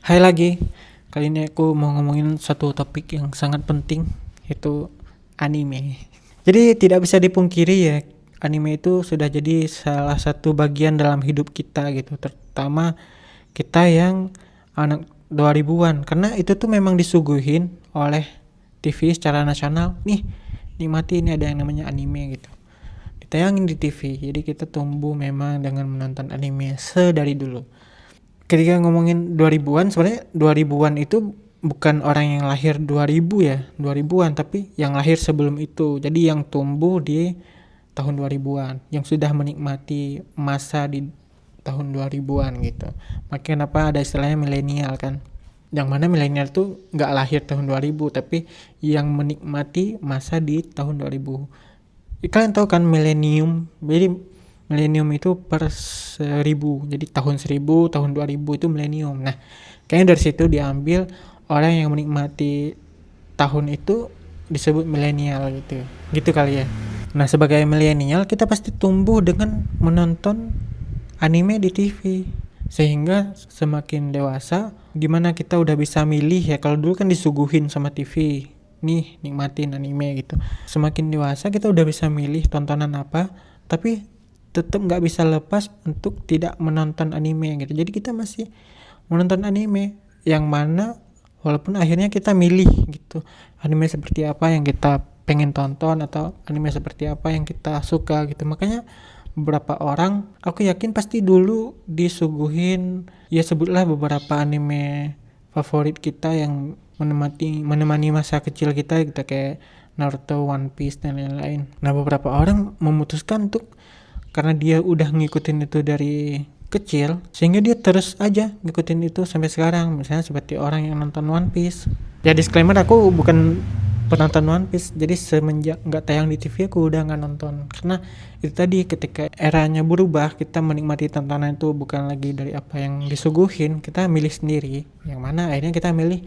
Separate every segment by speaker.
Speaker 1: Hai lagi, kali ini aku mau ngomongin satu topik yang sangat penting, yaitu anime. Jadi tidak bisa dipungkiri ya, anime itu sudah jadi salah satu bagian dalam hidup kita gitu, terutama kita yang anak 2000-an, karena itu tuh memang disuguhin oleh TV secara nasional. Nih, nikmati, ini ada yang namanya anime gitu. Ditayangin di TV, jadi kita tumbuh memang dengan menonton anime sedari dulu. Ketika ngomongin 2000-an, sebenarnya 2000-an itu bukan orang yang lahir 2000 ya, 2000-an, tapi yang lahir sebelum itu. Jadi yang tumbuh di tahun 2000-an, yang sudah menikmati masa di tahun 2000-an gitu. Makanya kenapa ada istilahnya milenial kan. Yang mana milenial tuh nggak lahir tahun 2000, tapi yang menikmati masa di tahun 2000. Kalian tahu kan milenium? Jadi milenium itu per 1000. Jadi tahun 1000, tahun 2000 itu milenium. Nah, kayaknya dari situ diambil orang yang menikmati tahun itu disebut milenial gitu. Gitu kali ya. Nah, sebagai milenial kita pasti tumbuh dengan menonton anime di TV. Sehingga semakin dewasa, gimana kita udah bisa milih ya. Kalau dulu kan disuguhin sama TV, nih nikmatin anime gitu. Semakin dewasa kita udah bisa milih tontonan apa, tapi tetap nggak bisa lepas untuk tidak menonton anime gitu. Jadi kita masih menonton anime yang mana walaupun akhirnya kita milih gitu, anime seperti apa yang kita pengen tonton atau anime seperti apa yang kita suka gitu. Makanya beberapa orang, aku yakin pasti dulu disuguhin, ya sebutlah beberapa anime favorit kita yang menemani masa kecil kita gitu, kayak Naruto, One Piece dan lain-lain. Nah, beberapa orang memutuskan untuk, karena dia udah ngikutin itu dari kecil, sehingga dia terus aja ngikutin itu sampai sekarang. Misalnya seperti orang yang nonton One Piece. Ya disclaimer, aku bukan penonton One Piece, jadi semenjak nggak tayang di TV aku udah nggak nonton, karena itu tadi, ketika eranya berubah, kita menikmati tontonan itu bukan lagi dari apa yang disuguhin, kita milih sendiri, yang mana akhirnya kita milih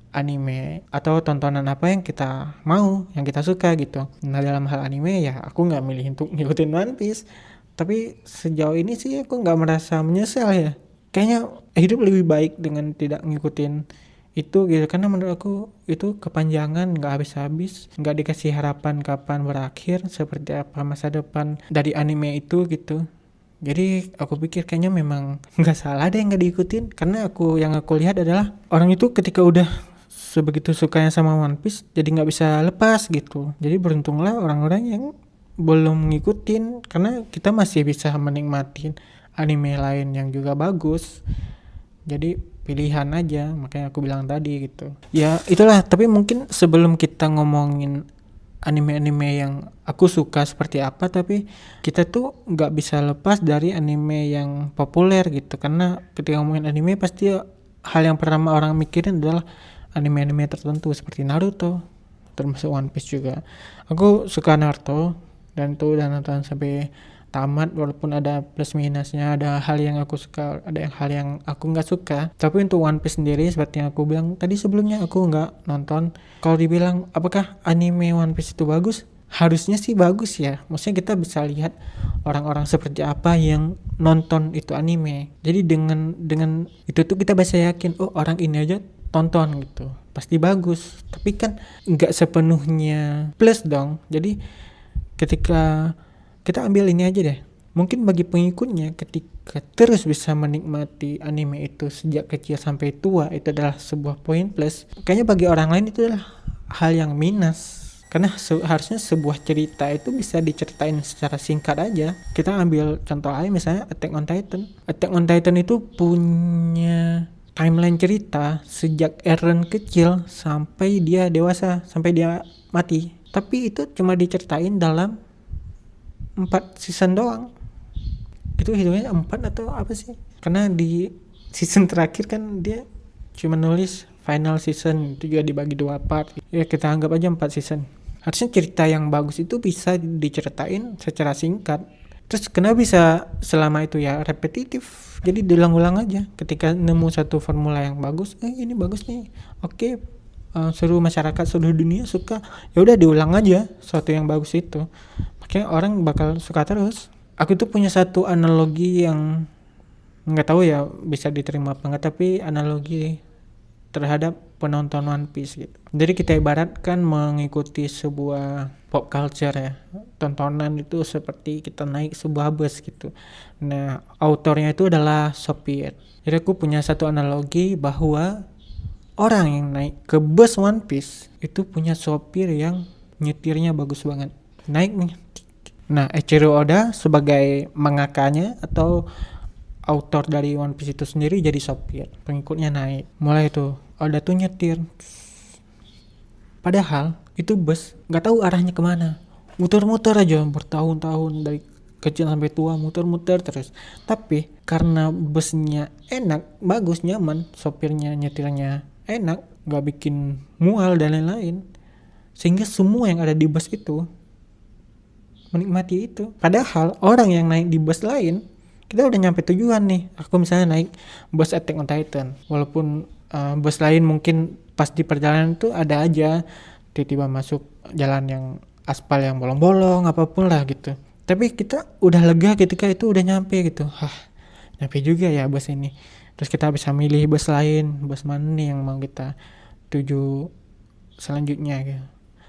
Speaker 1: anime atau tontonan apa yang kita mau, yang kita suka gitu. Nah, dalam hal anime ya aku nggak milih untuk ngikutin One Piece, tapi sejauh ini sih aku nggak merasa menyesal ya. Kayaknya hidup lebih baik dengan tidak ngikutin itu gitu, karena menurut aku itu kepanjangan, nggak habis-habis, nggak dikasih harapan kapan berakhir, seperti apa masa depan dari anime itu gitu. Jadi aku pikir kayaknya memang nggak salah deh nggak diikutin, karena yang aku lihat adalah orang itu ketika udah sebegitu sukanya sama One Piece jadi nggak bisa lepas gitu. Jadi beruntunglah orang-orang yang belum ngikutin, karena kita masih bisa menikmati anime lain yang juga bagus. Jadi pilihan aja, makanya aku bilang tadi gitu. Ya itulah, tapi mungkin sebelum kita ngomongin anime-anime yang aku suka seperti apa, tapi kita tuh nggak bisa lepas dari anime yang populer gitu, karena ketika ngomongin anime pasti hal yang pertama orang mikirin adalah anime-anime tertentu seperti Naruto, termasuk One Piece juga. Aku suka Naruto dan tuh udah nonton sampai tamat, walaupun ada plus minusnya, ada hal yang aku suka, ada hal yang aku nggak suka. Tapi untuk One Piece sendiri, seperti yang aku bilang tadi sebelumnya, aku nggak nonton. Kalau dibilang apakah anime One Piece itu bagus, harusnya sih bagus ya. Maksudnya kita bisa lihat orang-orang seperti apa yang nonton itu anime. Jadi dengan itu tuh kita bisa yakin, oh orang ini aja tonton gitu, pasti bagus. Tapi kan nggak sepenuhnya plus dong. Jadi ketika kita ambil ini aja deh, mungkin bagi pengikutnya ketika terus bisa menikmati anime itu sejak kecil sampai tua, itu adalah sebuah poin plus. Kayaknya bagi orang lain itu adalah hal yang minus, karena harusnya sebuah cerita itu bisa diceritain secara singkat aja. Kita ambil contoh aja, misalnya Attack on Titan. Attack on Titan itu punya timeline cerita sejak Eren kecil sampai dia dewasa, sampai dia mati. Tapi itu cuma diceritain dalam 4 season doang. Itu hitungnya 4 atau apa sih? Karena di season terakhir kan dia cuma nulis final season, itu juga dibagi 2 part. Ya kita anggap aja 4 season. Harusnya cerita yang bagus itu bisa diceritain secara singkat. Terus kenapa bisa selama itu ya repetitif? Jadi diulang-ulang aja. Ketika nemu satu formula yang bagus, ini bagus nih. Oke, seluruh masyarakat, seluruh dunia suka. Ya udah diulang aja sesuatu yang bagus itu. Makanya orang bakal suka terus. Aku tuh punya satu analogi yang nggak tahu ya bisa diterima apa enggak, tapi analogi terhadap penonton One Piece gitu. Jadi kita ibaratkan mengikuti sebuah pop culture ya. Tontonan itu seperti kita naik sebuah bus gitu. Nah, autornya itu adalah sopir. Jadi aku punya satu analogi bahwa orang yang naik ke bus One Piece itu punya sopir yang nyetirnya bagus banget. Naik nih. Nah, Eiichiro Oda sebagai mangakanya atau autor dari One Piece itu sendiri jadi sopir, pengikutnya naik. Mulai itu Oda tuh nyetir, padahal itu bus nggak tahu arahnya kemana, muter-muter aja bertahun-tahun dari kecil sampai tua, muter-muter terus. Tapi karena busnya enak, bagus, nyaman, sopirnya nyetirnya enak, nggak bikin mual dan lain-lain, sehingga semua yang ada di bus itu menikmati itu. Padahal orang yang naik di bus lain, kita udah nyampe tujuan nih. Aku misalnya naik bus Attack on Titan, walaupun bus lain mungkin pas di perjalanan tuh ada aja tiba-tiba masuk jalan yang aspal yang bolong-bolong apapun lah gitu, tapi kita udah lega ketika itu udah nyampe gitu. Nyampe juga ya bus ini. Terus kita bisa milih bus lain, bus mana nih yang mau kita tuju selanjutnya gitu.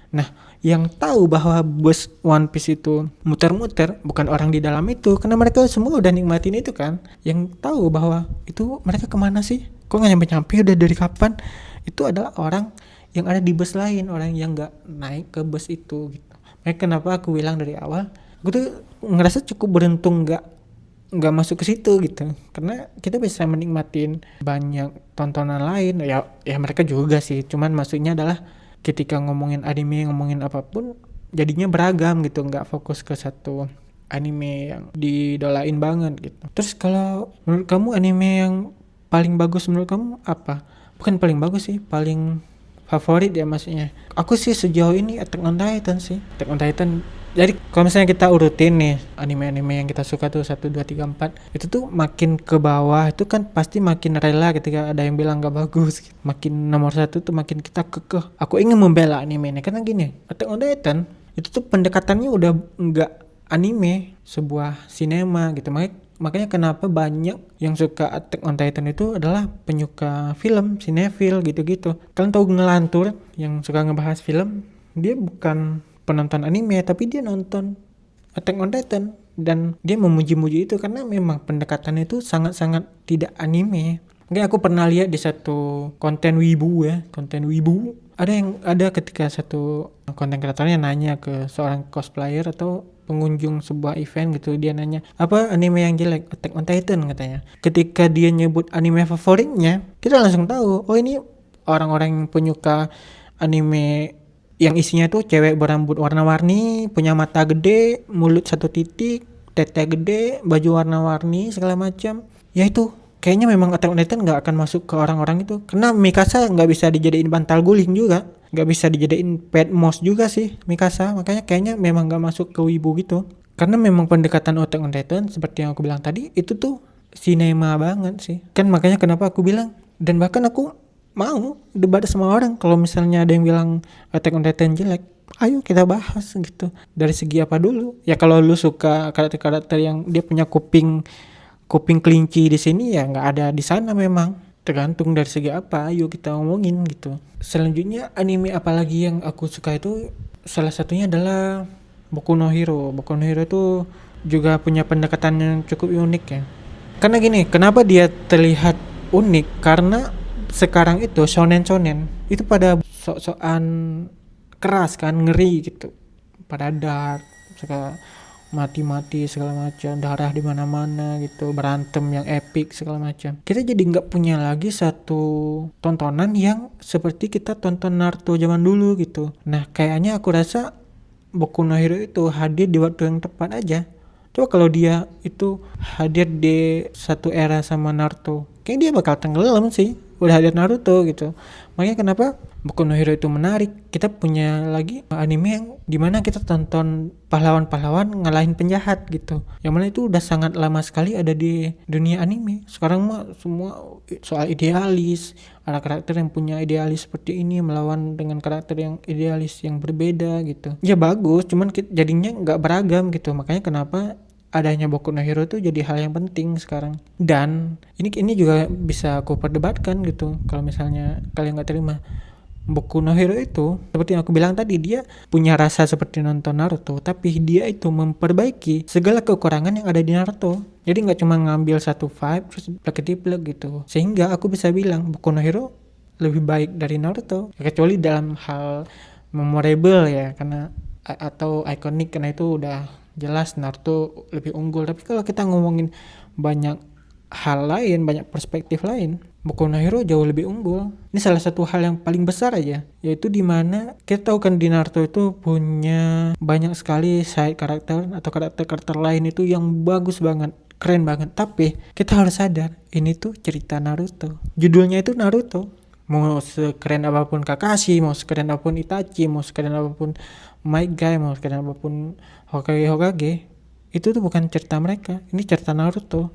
Speaker 1: Nah, yang tahu bahwa bus One Piece itu muter-muter bukan orang di dalam itu, karena mereka semua udah nikmatin itu kan. Yang tahu bahwa itu mereka kemana sih? Kok nggak nyampe-nyampe udah dari kapan? Itu adalah orang yang ada di bus lain, orang yang nggak naik ke bus itu gitu. Makanya kenapa aku bilang dari awal, aku tuh ngerasa cukup beruntung nggak masuk ke situ gitu, karena kita bisa menikmatin banyak tontonan lain ya mereka juga sih, cuman maksudnya adalah ketika ngomongin anime, ngomongin apapun jadinya beragam gitu, nggak fokus ke satu anime yang didolain banget gitu. Terus kalau menurut kamu anime yang paling bagus menurut kamu apa? Bukan paling bagus sih, paling favorit ya maksudnya. Aku sih sejauh ini Attack on Titan sih. Attack on Titan. Jadi kalau misalnya kita urutin nih anime-anime yang kita suka tuh 1, 2, 3, 4, itu tuh makin ke bawah itu kan pasti makin rela ketika ada yang bilang gak bagus gitu. Makin nomor 1 tuh makin kita kekeh, aku ingin membela anime ini. Karena gini, Attack on Titan itu tuh pendekatannya udah nggak anime, sebuah sinema gitu. Makanya kenapa banyak yang suka Attack on Titan itu adalah penyuka film, sinefil gitu-gitu. Kalian tahu Ngelantur yang suka ngebahas film, dia bukan penonton anime tapi dia nonton Attack on Titan dan dia memuji-muji itu karena memang pendekatannya itu sangat-sangat tidak anime. Mungkin aku pernah lihat di satu konten wibu ada ketika satu konten kreatornya nanya ke seorang cosplayer atau pengunjung sebuah event gitu, dia nanya apa anime yang jelek, Attack on Titan katanya. Ketika dia nyebut anime favoritnya, kita langsung tahu oh ini orang-orang yang penyuka anime yang isinya tuh cewek berambut warna-warni, punya mata gede, mulut 1 titik, tete gede, baju warna-warni segala macam. Ya itu kayaknya memang Attack on Titan nggak akan masuk ke orang-orang itu, karena Mikasa nggak bisa dijadiin bantal guling juga, nggak bisa dijadiin pet mouse juga sih Mikasa. Makanya kayaknya memang nggak masuk ke wibu gitu, karena memang pendekatan Attack on Titan seperti yang aku bilang tadi itu tuh sinema banget sih kan. Makanya kenapa aku bilang, dan bahkan aku mau debat sama orang kalau misalnya ada yang bilang Attack on Titan jelek, ayo kita bahas gitu. Dari segi apa dulu? Ya kalau lu suka karakter-karakter yang dia punya kuping kelinci di sini ya nggak ada di sana, memang tergantung dari segi apa, ayo kita ngomongin gitu. Selanjutnya anime apalagi yang aku suka itu salah satunya adalah Boku no Hero. Boku no Hero itu juga punya pendekatan yang cukup unik ya. Karena gini, kenapa dia terlihat unik? Karena sekarang itu shonen itu pada sok-sokan keras kan, ngeri gitu, pada dark, suka mati-mati segala macam, darah di mana-mana gitu, berantem yang epic segala macam. Kita jadi nggak punya lagi satu tontonan yang seperti kita tonton Naruto zaman dulu gitu. Nah kayaknya aku rasa Boku no Hero itu hadir di waktu yang tepat aja. Coba kalau dia itu hadir di satu era sama Naruto, kayak dia bakal tenggelam sih, udah hadir Naruto gitu. Makanya kenapa Boku no Hero itu menarik. Kita punya lagi anime yang dimana kita tonton pahlawan-pahlawan ngalahin penjahat gitu, yang mana itu udah sangat lama sekali ada di dunia anime. Sekarang mah semua soal idealis, ada karakter yang punya idealis seperti ini melawan dengan karakter yang idealis yang berbeda gitu. Ya bagus, cuman jadinya nggak beragam gitu. Makanya kenapa adanya Boku no Hero itu jadi hal yang penting sekarang. Dan ini juga bisa aku perdebatkan gitu. Kalau misalnya kalian nggak terima, Boku no Hero itu seperti yang aku bilang tadi, dia punya rasa seperti nonton Naruto, tapi dia itu memperbaiki segala kekurangan yang ada di Naruto. Jadi nggak cuma ngambil satu vibe terus plek-plek gitu. Sehingga aku bisa bilang Boku no Hero lebih baik dari Naruto, kecuali dalam hal memorable ya, karena atau ikonik, karena itu udah jelas Naruto lebih unggul. Tapi kalau kita ngomongin banyak hal lain, banyak perspektif lain, Boku no Hero jauh lebih unggul. Ini salah satu hal yang paling besar aja, yaitu dimana kita tahu kan di Naruto itu punya banyak sekali side karakter atau karakter-karakter lain itu yang bagus banget, keren banget. Tapi kita harus sadar, ini tuh cerita Naruto, judulnya itu Naruto. Mau sekeren apapun Kakashi, mau sekeren apapun Itachi, mau sekeren apapun Might Guy, mau sekeren apapun Hokage, itu tuh bukan cerita mereka, ini cerita Naruto.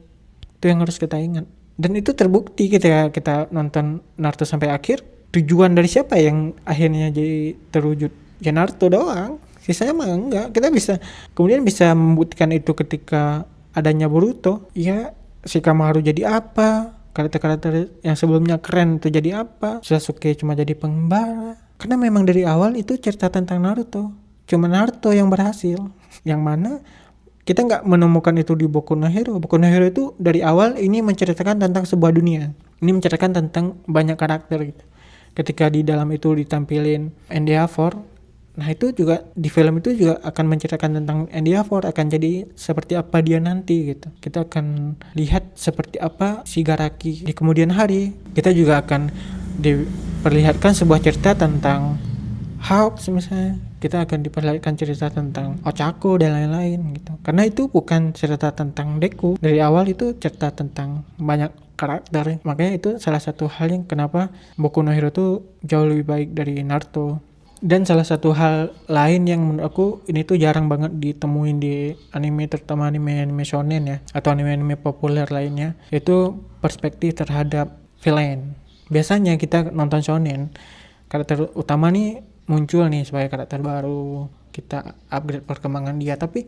Speaker 1: Itu yang harus kita ingat. Dan itu terbukti ketika kita nonton Naruto sampai akhir. Tujuan dari siapa yang akhirnya jadi terwujud? Ya Naruto doang, sisanya mah enggak. Kita bisa kemudian bisa membuktikan itu ketika adanya Boruto. Ya Shikamaru jadi apa, karakter-karakter yang sebelumnya keren itu jadi apa, Sasuke cuma jadi pengembara. Karena memang dari awal itu cerita tentang Naruto, cuma Naruto yang berhasil, yang mana kita nggak menemukan itu di Boku no Hero. Boku no Hero itu dari awal ini menceritakan tentang sebuah dunia, ini menceritakan tentang banyak karakter gitu. Ketika di dalam itu ditampilin Endeavor, nah itu juga di film itu juga akan menceritakan tentang Endeavor akan jadi seperti apa dia nanti gitu. Kita akan lihat seperti apa Shigaraki di kemudian hari. Kita juga akan diperlihatkan sebuah cerita tentang Hawks misalnya. Kita akan diperlihatkan cerita tentang Ochako dan lain-lain gitu. Karena itu bukan cerita tentang Deku. Dari awal itu cerita tentang banyak karakter. Makanya itu salah satu hal yang kenapa Boku no Hero itu jauh lebih baik dari Naruto. Dan salah satu hal lain yang menurut aku ini tuh jarang banget ditemuin di anime, terutama anime shonen ya, atau anime populer lainnya, yaitu perspektif terhadap villain. Biasanya kita nonton shonen, karakter utama nih muncul nih sebagai karakter baru, kita upgrade perkembangan dia, tapi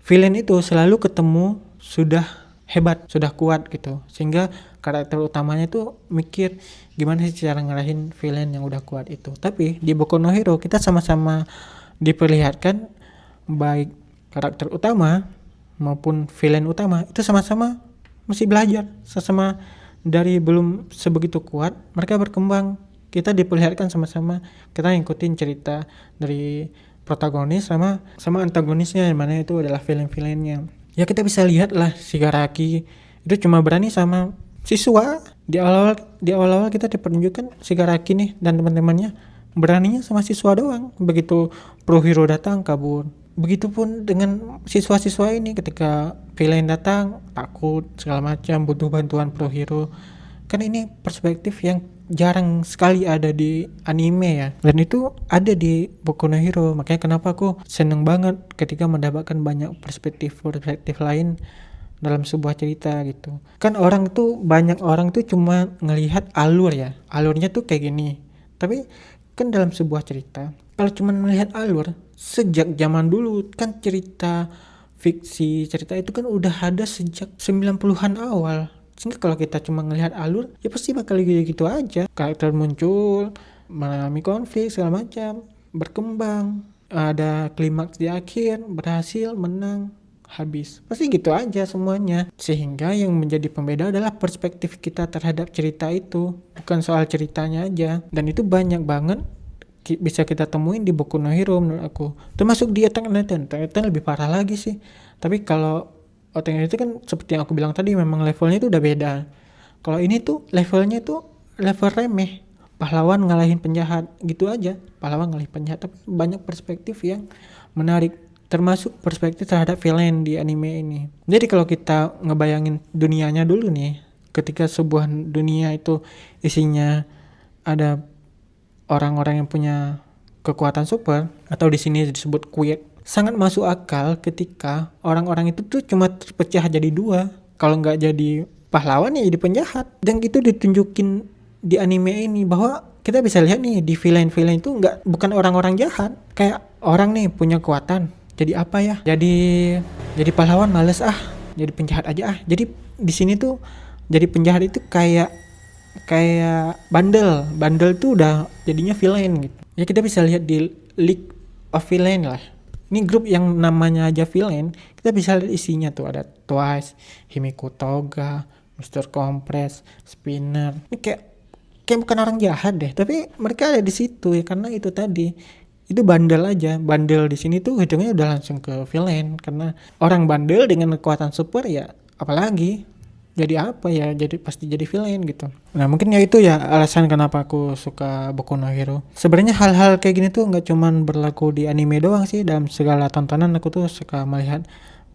Speaker 1: villain itu selalu ketemu sudah hebat, sudah kuat gitu, sehingga karakter utamanya tuh mikir gimana sih cara ngalahin villain yang udah kuat itu. Tapi di Boku no Hero kita sama-sama diperlihatkan baik karakter utama maupun villain utama itu sama-sama masih belajar, sama dari belum sebegitu kuat mereka berkembang. Kita diperlihatkan sama-sama, kita ngikutin cerita dari protagonis sama antagonisnya, yang mana itu adalah villain-villainnya. Ya kita bisa lihat lah Shigaraki itu cuma berani sama siswa. Di awal-awal kita dipertunjukkan Shigaraki nih dan teman-temannya beraninya sama siswa doang. Begitu Pro Hero datang kabur. Begitupun dengan siswa-siswa ini, ketika villain datang takut segala macam, butuh bantuan Pro Hero. Kan ini perspektif yang jarang sekali ada di anime ya, dan itu ada di Boku no Hero. Makanya kenapa aku seneng banget ketika mendapatkan banyak perspektif lain dalam sebuah cerita gitu. Kan banyak orang tuh cuma ngelihat alurnya tuh kayak gini, tapi kan dalam sebuah cerita kalau cuma melihat alur, sejak zaman dulu kan cerita fiksi, cerita itu kan udah ada sejak 90-an awal. Sehingga kalau kita cuma ngelihat alur, ya pasti bakal gitu-gitu aja. Karakter muncul, mengalami konflik segala macam, berkembang, ada klimaks di akhir, berhasil, menang, habis. Pasti gitu aja semuanya. Sehingga yang menjadi pembeda adalah perspektif kita terhadap cerita itu, bukan soal ceritanya aja. Dan itu banyak banget bisa kita temuin di Boku no Hero menurut aku. Termasuk di Attack on Titan lebih parah lagi sih. Tapi kalau Attack itu kan seperti yang aku bilang tadi, memang levelnya itu udah beda. Kalau ini tuh levelnya tuh level remeh, pahlawan ngalahin penjahat gitu aja, pahlawan ngalahin penjahat. Tapi banyak perspektif yang menarik, termasuk perspektif terhadap villain di anime ini. Jadi kalau kita ngebayangin dunianya dulu nih, ketika sebuah dunia itu isinya ada orang-orang yang punya kekuatan super, atau di sini disebut quirk, sangat masuk akal ketika orang-orang itu tuh cuma terpecah jadi dua. Kalau nggak jadi pahlawan ya jadi penjahat. Dan itu ditunjukin di anime ini, bahwa kita bisa lihat nih di villain-villain itu bukan orang-orang jahat. Kayak orang nih punya kekuatan, jadi apa ya? Jadi Jadi pahlawan males jadi penjahat aja jadi di sini tuh jadi penjahat itu kayak kayak bandel tuh udah jadinya villain gitu ya. Kita bisa lihat di League of Villain lah, ini grup yang namanya aja villain. Kita bisa lihat isinya tuh ada Twice, Himiko Toga, Mr. Compress, Spinner. Ini kayak bukan orang jahat deh, tapi mereka ada di situ ya karena itu tadi, itu bandel aja. Bandel di sini tuh hitungnya udah langsung ke villain karena orang bandel dengan kekuatan super ya, apalagi jadi apa ya, jadi pasti jadi villain gitu. Nah mungkin ya itu ya alasan kenapa aku suka Boku no Hero. Sebenarnya hal-hal kayak gini tuh nggak cuman berlaku di anime doang sih, dalam segala tontonan aku tuh suka melihat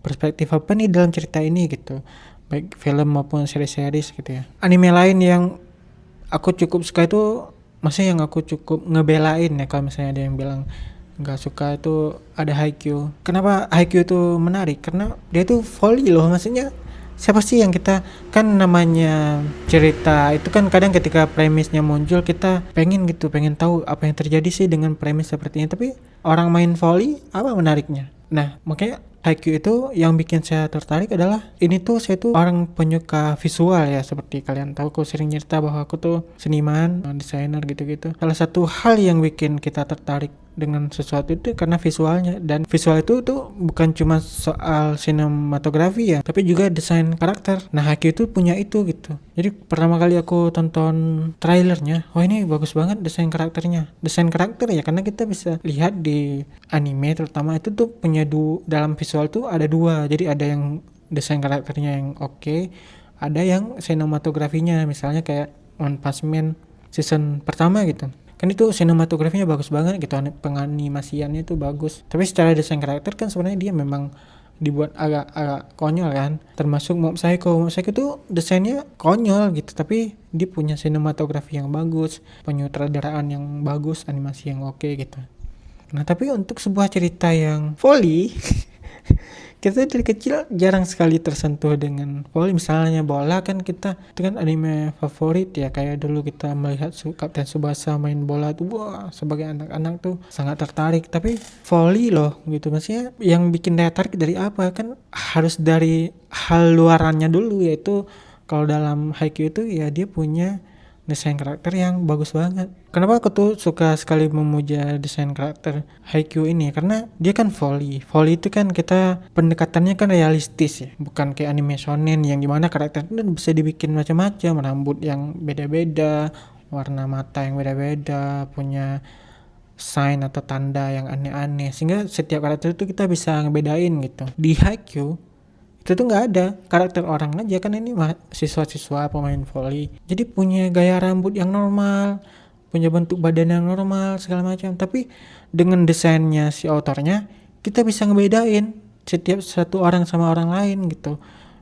Speaker 1: perspektif apa nih dalam cerita ini gitu, baik film maupun series-series gitu ya. Anime lain yang aku cukup suka itu, maksudnya yang aku cukup ngebelain ya, kalau misalnya ada yang bilang nggak suka, itu ada Haikyuu. Kenapa Haikyuu itu menarik? Karena dia tuh volley loh, maksudnya siapa sih yang kita, kan namanya cerita itu kan kadang ketika premisnya muncul kita pengen tahu apa yang terjadi sih dengan premis seperti ini, tapi orang main volley apa menariknya. Nah makanya Haikyuu itu yang bikin saya tertarik adalah ini tuh, saya tuh orang penyuka visual ya, seperti kalian tahu aku sering cerita bahwa aku tuh seniman, desainer gitu-gitu. Salah satu hal yang bikin kita tertarik dengan sesuatu itu karena visualnya, dan visual itu tuh bukan cuma soal sinematografi ya, tapi juga desain karakter. Nah Haikyuu itu punya itu gitu. Jadi pertama kali aku tonton trailernya, wah ini bagus banget desain karakternya. Desain karakter ya, karena kita bisa lihat di anime terutama itu tuh punya dalam visual tuh ada dua. Jadi ada yang desain karakternya yang oke, ada yang sinematografinya, misalnya kayak One Punch Man season pertama gitu. Kan itu sinematografinya bagus banget gitu, penganimasiannya itu bagus. Tapi secara desain karakter kan sebenarnya dia memang dibuat agak konyol kan. Termasuk Mob Psycho itu desainnya konyol gitu, tapi dia punya sinematografi yang bagus, penyutradaraan yang bagus, animasi yang oke gitu. Nah tapi untuk sebuah cerita yang volley kita dari kecil jarang sekali tersentuh dengan volley. Misalnya bola kan, kita itu kan anime favorit ya, kayak dulu kita melihat Kapten Tsubasa main bola tuh, wah sebagai anak-anak tuh sangat tertarik. Tapi volley loh gitu, maksudnya yang bikin daya tarik dari apa, kan harus dari hal luarannya dulu, yaitu kalau dalam Haikyuu itu ya dia punya desain karakter yang bagus banget. Kenapa aku tuh suka sekali memuja desain karakter Haikyuu ini? Karena dia kan volley itu kan kita pendekatannya kan realistis ya, bukan kayak anime shonen yang dimana karakter itu bisa dibikin macam-macam, rambut yang beda-beda, warna mata yang beda-beda, punya sign atau tanda yang aneh-aneh, sehingga setiap karakter itu kita bisa ngebedain gitu. Di Haikyuu itu tuh nggak ada karakter orang aja, kan ini siswa-siswa pemain volley, jadi punya gaya rambut yang normal, punya bentuk badan yang normal segala macam, tapi dengan desainnya si autornya kita bisa ngebedain setiap satu orang sama orang lain gitu.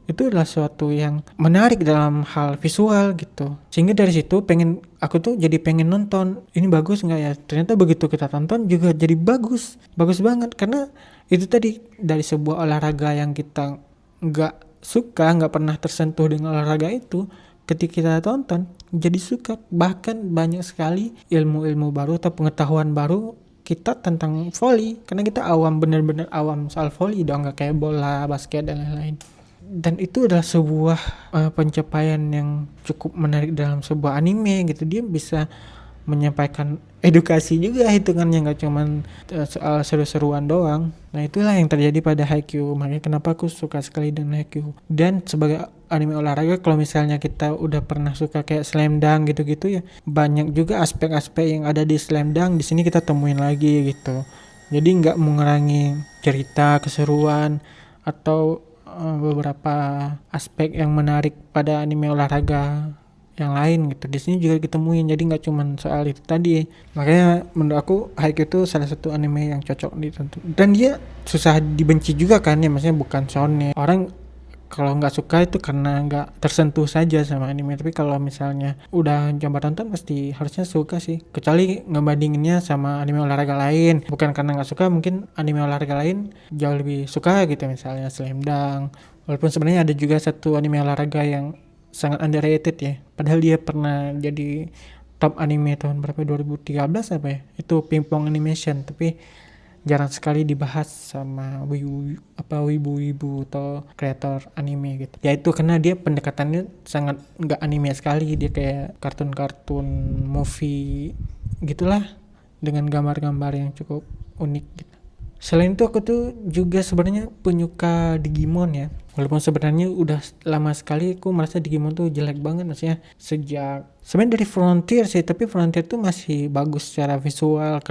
Speaker 1: Itu adalah suatu yang menarik dalam hal visual gitu, sehingga dari situ aku tuh jadi pengen nonton, ini bagus nggak ya. Ternyata begitu kita tonton juga jadi bagus banget, karena itu tadi dari sebuah olahraga yang kita nggak suka, nggak pernah tersentuh dengan olahraga itu, ketika kita tonton jadi suka. Bahkan banyak sekali ilmu-ilmu baru atau pengetahuan baru kita tentang volley, karena kita awam, bener-bener awam soal volley dong, nggak kayak bola, basket dan lain-lain. Dan itu adalah sebuah pencapaian yang cukup menarik dalam sebuah anime gitu. Dia bisa menyampaikan edukasi juga hitungannya, nggak cuman soal seru-seruan doang. Nah itulah yang terjadi pada Haikyuu, makanya kenapa aku suka sekali dengan Haikyuu. Dan sebagai anime olahraga, kalau misalnya kita udah pernah suka kayak Slam Dunk gitu-gitu ya, banyak juga aspek-aspek yang ada di Slam Dunk di sini kita temuin lagi gitu. Jadi nggak mengurangi cerita, keseruan, atau beberapa aspek yang menarik pada anime olahraga yang lain gitu. Di sini juga ditemuin, jadi nggak cuman soal itu tadi. Makanya menurut aku Haikyuu itu salah satu anime yang cocok ditonton. Dan dia susah dibenci juga kan ya, maksudnya bukan shonen. Orang kalau nggak suka itu karena nggak tersentuh saja sama anime, tapi kalau misalnya udah coba tonton pasti harusnya suka sih. Kecuali ngebandinginnya sama anime olahraga lain, bukan karena nggak suka, mungkin anime olahraga lain jauh lebih suka gitu, misalnya Slam Dunk. Walaupun sebenarnya ada juga satu anime olahraga yang sangat underrated ya, padahal dia pernah jadi top anime tahun berapa, 2013 apa ya, itu Ping Pong Animation. Tapi jarang sekali dibahas sama wibu-wibu atau kreator anime gitu. Ya itu karena dia pendekatannya sangat nggak anime sekali, dia kayak kartun-kartun movie gitulah dengan gambar-gambar yang cukup unik gitu. Selain itu aku tuh juga sebenarnya penyuka Digimon ya. Walaupun sebenarnya udah lama sekali aku merasa Digimon tuh jelek banget, maksudnya sejak sebenarnya dari Frontier sih, tapi Frontier tuh masih bagus secara visual,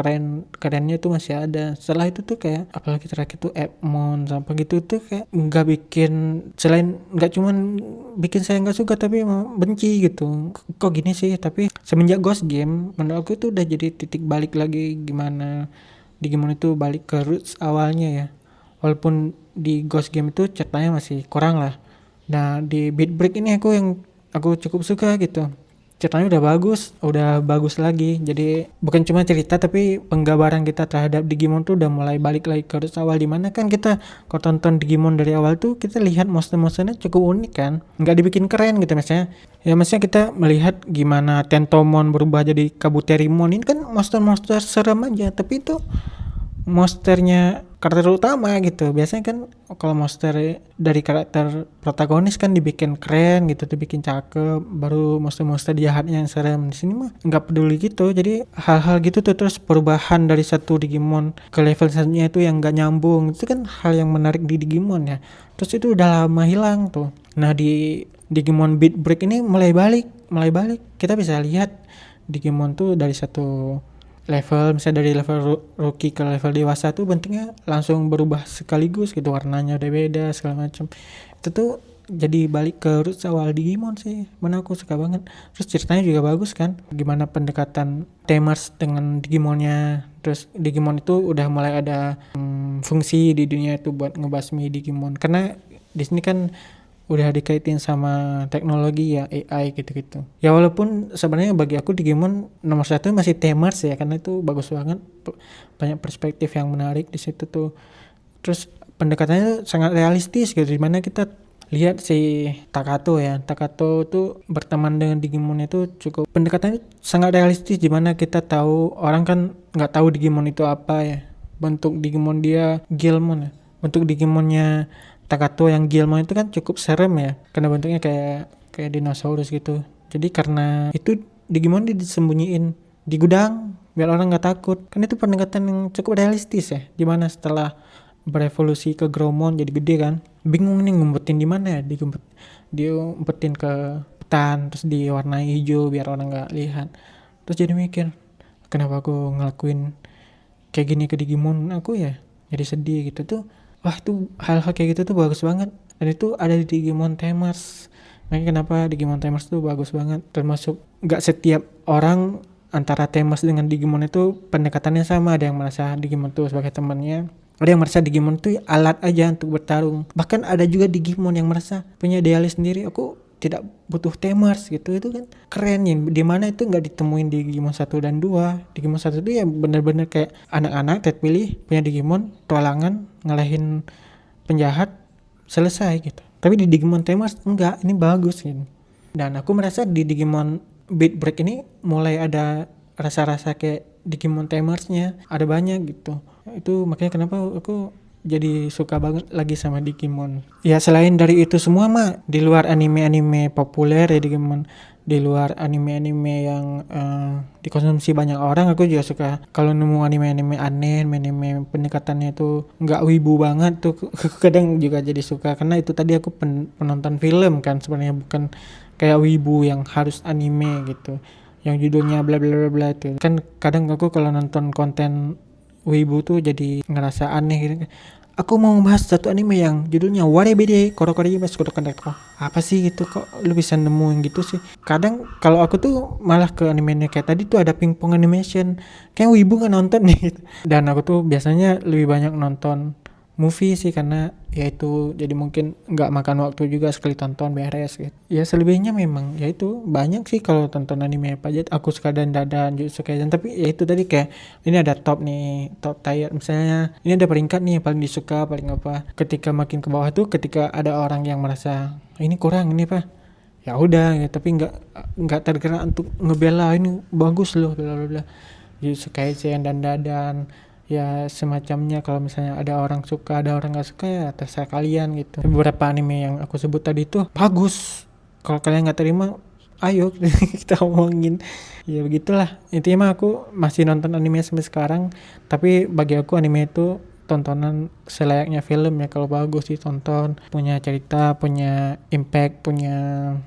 Speaker 1: kerennya tuh masih ada. Setelah itu tuh kayak apalagi terakhir tuh Edmond sampai gitu tuh kayak nggak bikin, selain nggak cuman bikin saya nggak suka tapi emang benci gitu. Kok gini sih? Tapi semenjak Ghost Game menurut aku tuh udah jadi titik balik lagi gimana Digimon itu balik ke roots awalnya ya. Walaupun di Ghost Game itu ceritanya masih kurang lah. Nah di Beat Break ini aku cukup suka gitu. Ceritanya udah bagus lagi. Jadi bukan cuma cerita tapi penggambaran kita terhadap Digimon tuh udah mulai balik lagi ke roots awal, dimana kan kita kalau tonton Digimon dari awal tuh kita lihat monster-monsternya cukup unik kan. Nggak dibikin keren gitu misalnya. Ya maksudnya kita melihat gimana Tentomon berubah jadi Kabuterimon, ini kan monster-monster serem aja, tapi itu monsternya karakter utama gitu. Biasanya kan kalau monster dari karakter protagonis kan dibikin keren gitu, dibikin cakep, baru monster-monster jahatnya yang serem. Di sini mah nggak peduli gitu. Jadi hal-hal gitu tuh, terus perubahan dari satu Digimon ke level selanjutnya itu yang nggak nyambung. Itu kan hal yang menarik di Digimon ya. Terus itu udah lama hilang tuh. Nah di Digimon Beat Break ini mulai balik. Kita bisa lihat Digimon tuh dari satu level, misalnya dari level rookie ke level dewasa tuh bentuknya langsung berubah sekaligus gitu, warnanya udah beda segala macam. Itu tuh jadi balik ke roots awal Digimon sih, mana aku suka banget. Terus ceritanya juga bagus kan, gimana pendekatan Tamers dengan Digimonnya. Terus Digimon itu udah mulai ada fungsi di dunia itu buat ngebasmi Digimon, karena di sini kan udah dikaitin sama teknologi ya, AI gitu-gitu. Ya walaupun sebenarnya bagi aku Digimon nomor satu masih Tamers ya, karena itu bagus banget, banyak perspektif yang menarik di situ tuh. Terus pendekatannya sangat realistis gitu, dimana kita lihat si Takato tuh berteman dengan Digimon itu cukup, pendekatannya sangat realistis, dimana kita tahu orang kan nggak tahu Digimon itu apa ya, bentuk Digimon dia Guilmon ya, bentuk Digimonnya Takato yang Guilmon itu kan cukup serem ya, karena bentuknya kayak dinosaurus gitu. Jadi karena itu Digimon disembunyiin di gudang biar orang nggak takut. Kan itu pendekatan yang cukup realistis ya. Dimana setelah berevolusi ke Growmon jadi gede kan, bingung nih ngumpetin di mana ya, dia umpetin ke hutan terus diwarnai hijau biar orang nggak lihat. Terus jadi mikir, kenapa aku ngelakuin kayak gini ke Digimon aku ya, jadi sedih gitu tuh. Wah tuh hal-hal kayak gitu tuh bagus banget, dan itu ada di Digimon Tamers. Makanya kenapa Digimon Tamers tuh bagus banget, termasuk gak setiap orang antara Tamers dengan Digimon itu pendekatannya sama. Ada yang merasa Digimon tuh sebagai temannya, ada yang merasa Digimon tuh alat aja untuk bertarung. Bahkan ada juga Digimon yang merasa punya idealis sendiri, aku tidak butuh Tamers gitu. Itu kan keren ya, dimana itu nggak ditemuin di Digimon 1 dan 2. Digimon 1 itu ya bener-bener kayak anak-anak terpilih punya Digimon, petualangan ngalahin penjahat, selesai gitu. Tapi di Digimon Tamers enggak, ini bagus gitu. Dan aku merasa di Digimon Beat Break ini mulai ada rasa-rasa kayak Digimon Tamersnya, ada banyak gitu. Itu makanya kenapa aku jadi suka banget lagi sama Digimon. Ya selain dari itu semua mah, di luar anime-anime populer ya Digimon, di luar anime-anime yang dikonsumsi banyak orang, aku juga suka kalau nemu anime-anime aneh, anime pendekatannya tuh nggak wibu banget tuh, kadang juga jadi suka, karena itu tadi aku penonton film kan sebenarnya, bukan kayak wibu yang harus anime gitu yang judulnya bla bla bla bla itu kan. Kadang aku kalau nonton konten wibu tuh jadi ngerasa aneh gitu. Aku mau bahas satu anime yang judulnya Warebede Korokoribas Kodokaneko. Apa sih gitu, kok lu bisa nemuin gitu sih? Kadang kalau aku tuh malah ke animenya kayak tadi tuh ada pingpong animation, kayak wibu kan nonton nih gitu. Dan aku tuh biasanya lebih banyak nonton movie sih, karena ya itu jadi mungkin nggak makan waktu juga, sekali tonton beres gitu. Ya selebihnya memang ya itu banyak sih kalau tonton anime apa aja aku suka, dan Jujutsu Kaisen. Tapi ya itu tadi kayak ini ada top nih, top tier misalnya, ini ada peringkat nih paling disuka paling apa. Ketika makin ke bawah tuh ketika ada orang yang merasa ini kurang ini apa, ya udah ya, tapi nggak tergerak untuk ngebela ini bagus loh bla bla bla. Jujutsu Kaisen dan ya semacamnya. Kalau misalnya ada orang suka ada orang nggak suka, ya terserah kalian gitu. Beberapa anime yang aku sebut tadi tuh bagus, kalau kalian nggak terima ayo kita omongin. Ya begitulah, intinya mah aku masih nonton anime sampai sekarang. Tapi bagi aku anime itu tontonan selayaknya film ya. Kalau bagus ditonton, punya cerita, punya impact, punya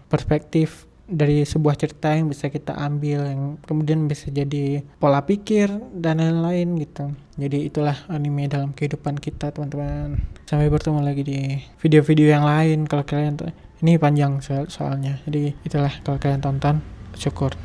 Speaker 1: perspektif dari sebuah cerita yang bisa kita ambil, yang kemudian bisa jadi pola pikir dan lain-lain gitu. Jadi itulah anime dalam kehidupan kita, teman-teman. Sampai bertemu lagi di video-video yang lain. Kalau kalian ini panjang soalnya, jadi itulah, kalau kalian tonton syukur.